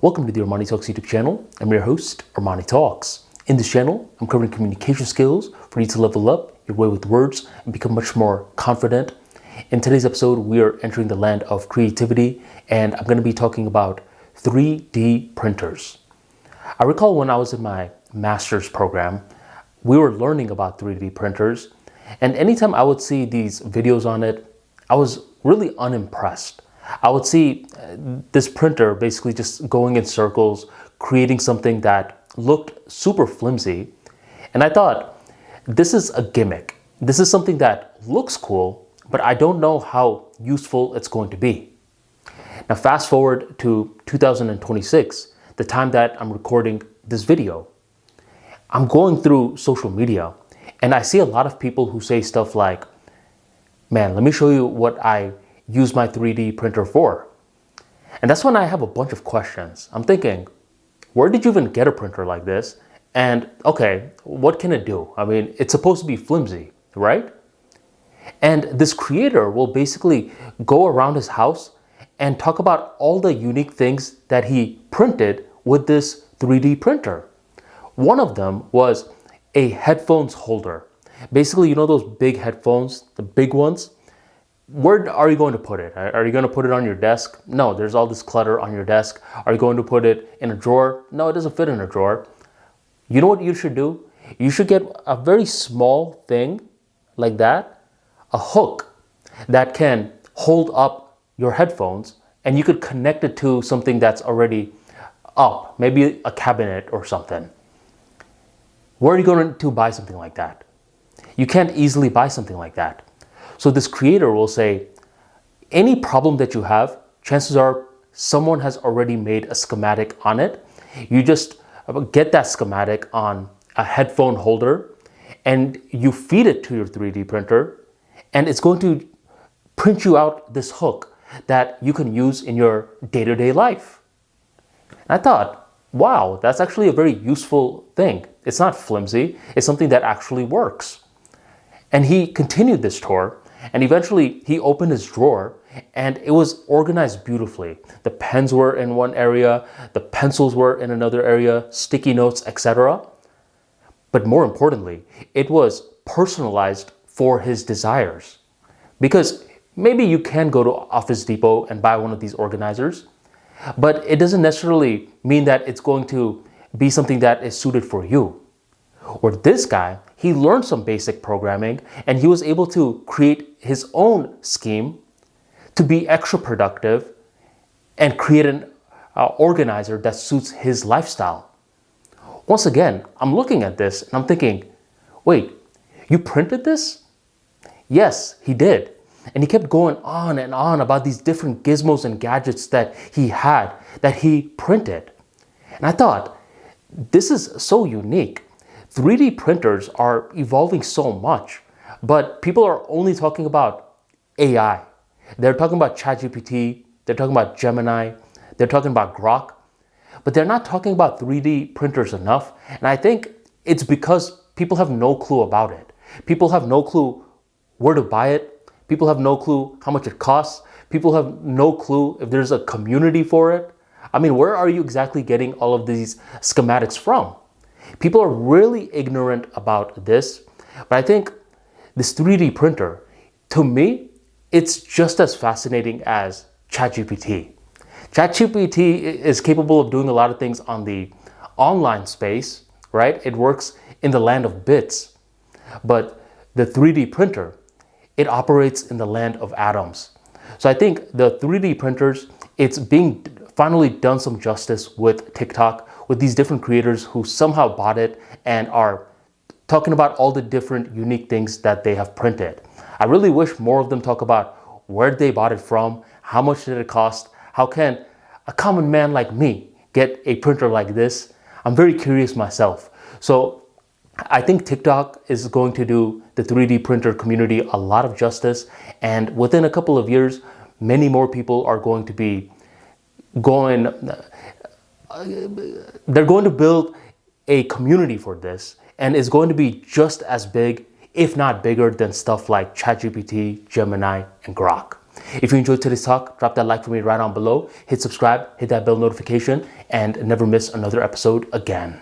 Welcome to the ArmaniTalks YouTube channel. I'm your host, ArmaniTalks. In this channel, I'm covering communication skills for you to level up your way with words and become much more confident. In today's episode, we are entering the land of creativity, and I'm going to be talking about 3D printers. I recall when I was in my master's program, we were learning about 3D printers, and anytime I would see these videos on it, I was really unimpressed. I would see this printer basically just going in circles, creating something that looked super flimsy. And I thought, this is a gimmick. This is something that looks cool, but I don't know how useful it's going to be. Now, fast forward to 2026, the time that I'm recording this video. I'm going through social media and I see a lot of people who say stuff like, man, let me show you what I use my 3D printer for. And that's when I have a bunch of questions. I'm thinking, where did you even get a printer like this? And okay, what can it do? I mean, it's supposed to be flimsy, right? And this creator will basically go around his house and talk about all the unique things that he printed with this 3D printer. One of them was a headphones holder. Basically, you know those big headphones, the big ones? Where are you going to put it? Are you going to put it on your desk? No, there's all this clutter on your desk. Are you going to put it in a drawer? No, it doesn't fit in a drawer. You know what you should do? You should get a very small thing like that, a hook that can hold up your headphones, and you could connect it to something that's already up, maybe a cabinet or something. Where are you going to buy something like that? You can't easily buy something like that. So this creator will say, any problem that you have, chances are someone has already made a schematic on it. You just get that schematic on a headphone holder and you feed it to your 3D printer, and it's going to print you out this hook that you can use in your day-to-day life. And I thought, wow, that's actually a very useful thing. It's not flimsy. It's something that actually works. And he continued this tour. And eventually he opened his drawer and it was organized beautifully. The pens were in one area, the pencils were in another area, sticky notes, etc. But more importantly, it was personalized for his desires. Because maybe you can go to Office Depot and buy one of these organizers, but it doesn't necessarily mean that it's going to be something that is suited for you. Or this guy, he learned some basic programming and he was able to create his own scheme to be extra productive and create an organizer that suits his lifestyle. Once again, I'm looking at this and I'm thinking, wait, you printed this? Yes, he did. And he kept going on and on about these different gizmos and gadgets that he had, that he printed. And I thought, this is so unique. 3D printers are evolving so much, but people are only talking about AI. They're talking about ChatGPT, they're talking about Gemini, they're talking about Grok, but they're not talking about 3D printers enough. And I think it's because people have no clue about it. People have no clue where to buy it. People have no clue how much it costs. People have no clue if there's a community for it. I mean, where are you exactly getting all of these schematics from? People are really ignorant about this, but I think this 3D printer, to me, it's just as fascinating as ChatGPT. ChatGPT is capable of doing a lot of things on the online space, right? It works in the land of bits, but the 3D printer, it operates in the land of atoms. So I think the 3D printers, it's being finally done some justice with TikTok, with these different creators who somehow bought it and are talking about all the different unique things that they have printed. I really wish more of them talk about where they bought it from, how much did it cost, how can a common man like me get a printer like this? I'm very curious myself. So I think TikTok is going to do the 3D printer community a lot of justice, and within a couple of years, many more people are going to be they're going to build a community for this, and it's going to be just as big, if not bigger, than stuff like ChatGPT, Gemini, and Grok. If you enjoyed today's talk, drop that like for me right on below, hit subscribe, hit that bell notification, and never miss another episode again.